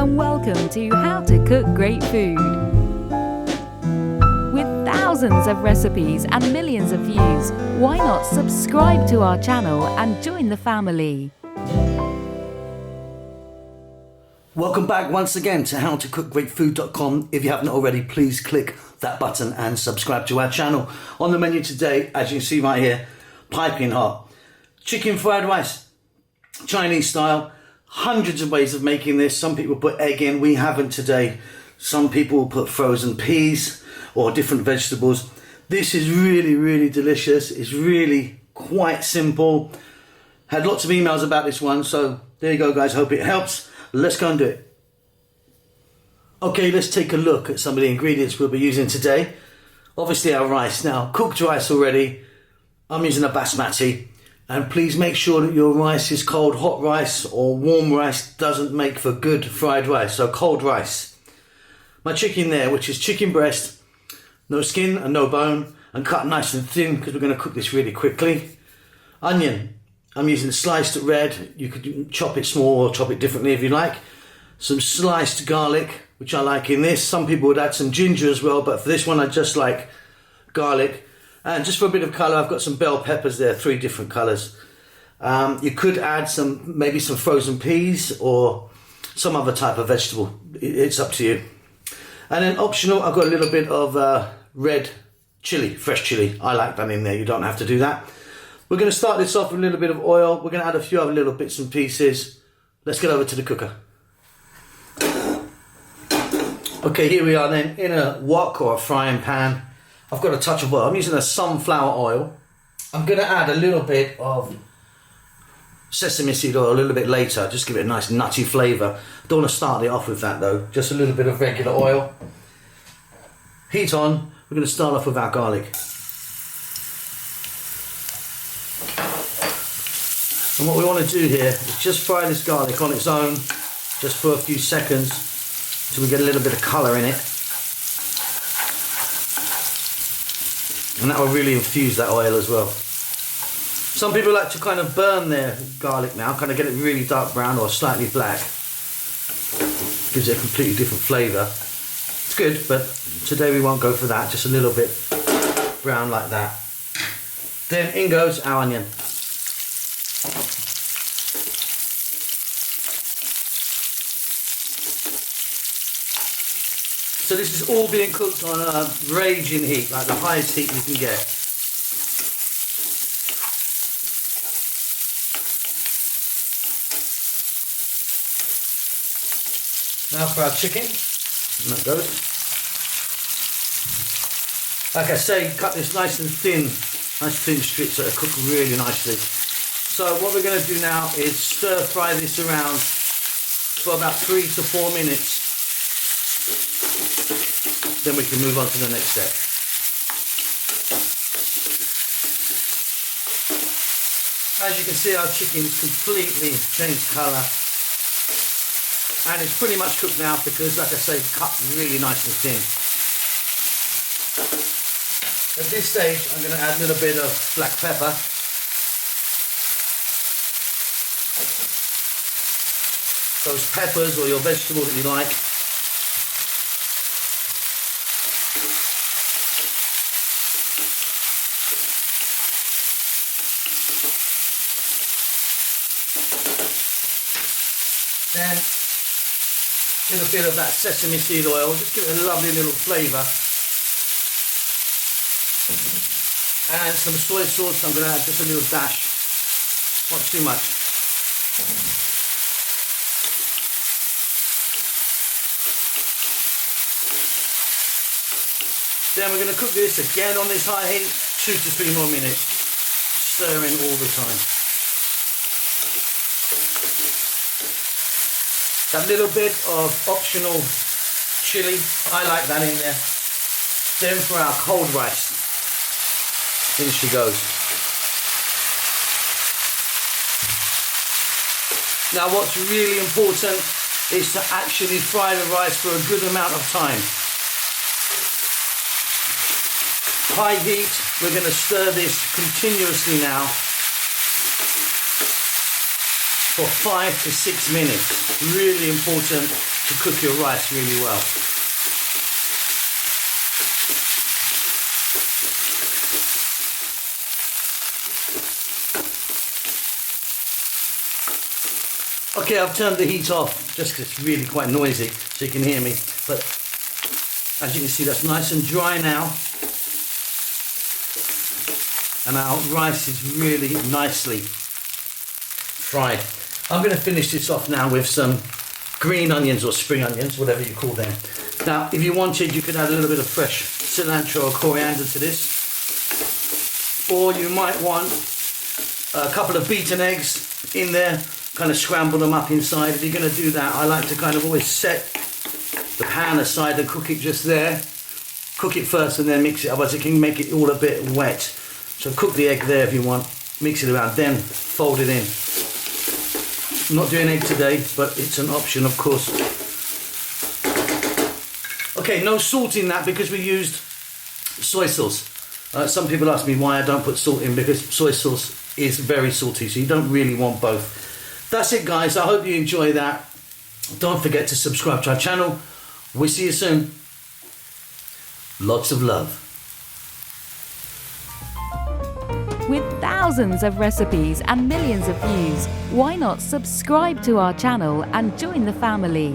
and welcome to How to Cook Great Food. With thousands of recipes and millions of views, why not subscribe to our channel and join the family? Welcome back once again to howtocookgreatfood.com. If you haven't already, please click that button and subscribe to our channel. On the menu today, as you can see right here, piping hot chicken fried rice, Chinese style. Hundreds of ways of making this. Some people put egg in, we haven't today. Some people put frozen peas or different vegetables. This is really delicious. It's really quite simple. Had lots of emails about this one, so there you go guys, hope it helps. Let's go and do it. Okay, let's take a look at some of the ingredients we'll be using today. Obviously our rice. Now, cooked rice already. I'm using a basmati. And please make sure that your rice is cold. Hot rice or warm rice doesn't make for good fried rice. So cold rice. My chicken there, which is chicken breast, no skin and no bone, and cut nice and thin because we're going to cook this really quickly. Onion. I'm using sliced red. You could chop it small or chop it differently if you like. Some sliced garlic, which I like in this. Some people would add some ginger as well, but for this one I just like garlic. And just for a bit of colour, I've got some bell peppers there, 3 different colours. You could add maybe some frozen peas or some other type of vegetable. It's up to you. And then optional, I've got a little bit of red chilli, fresh chilli. I like that in there, you don't have to do that. We're going to start this off with a little bit of oil. We're going to add a few other little bits and pieces. Let's get over to the cooker. Okay, here we are then in a wok or a frying pan. I've got a touch of oil. I'm using a sunflower oil. I'm going to add a little bit of sesame seed oil a little bit later. Just give it a nice nutty flavour. Don't want to start it off with that though. Just a little bit of regular oil. Heat on. We're going to start off with our garlic. And what we want to do here is just fry this garlic on its own, just for a few seconds, so we get a little bit of colour in it. And that will really infuse that oil as well. Some people like to kind of burn their garlic now, kind of get it really dark brown or slightly black. Gives it a completely different flavour. It's good, but today we won't go for that, just a little bit brown like that. Then in goes our onion. So this is all being cooked on a raging heat, like the highest heat you can get. Now for our chicken, and that goes. Like I say, cut this nice thin strips so it'll cook really nicely. So what we're going to do now is stir fry this around for about 3 to 4 minutes. Then we can move on to the next step. As you can see, our chicken's completely changed colour. And it's pretty much cooked now because, like I say, cut really nice and thin. At this stage, I'm going to add a little bit of black pepper. Those peppers or your vegetable that you like. Then a little bit of that sesame seed oil, just give it a lovely little flavour. And some soy sauce, I'm going to add just a little dash, not too much. Then we're going to cook this again on this high heat, 2 to 3 more minutes, stirring all the time. That little bit of optional chilli, I like that in there. Then for our cold rice, in she goes. Now what's really important is to actually fry the rice for a good amount of time. High heat, we're going to stir this continuously now. for 5 to 6 minutes. Really important to cook your rice really well. Okay, I've turned the heat off just because it's really quite noisy, so you can hear me. But as you can see, that's nice and dry now. And our rice is really nicely fried. I'm going to finish this off now with some green onions or spring onions, whatever you call them. Now, if you wanted, you could add a little bit of fresh cilantro or coriander to this. Or you might want a couple of beaten eggs in there, kind of scramble them up inside. If you're going to do that, I like to kind of always set the pan aside and cook it just there. Cook it first and then mix it, otherwise it can make it all a bit wet. So cook the egg there if you want, mix it around, then fold it in. I'm not doing egg today, but it's an option, of course. Okay, no salt in that because we used soy sauce. Some people ask me why I don't put salt in, because soy sauce is very salty, so you don't really want both. That's it, guys. I hope you enjoy that. Don't forget to subscribe to our channel. We'll see you soon. Lots of love. With thousands of recipes and millions of views, why not subscribe to our channel and join the family?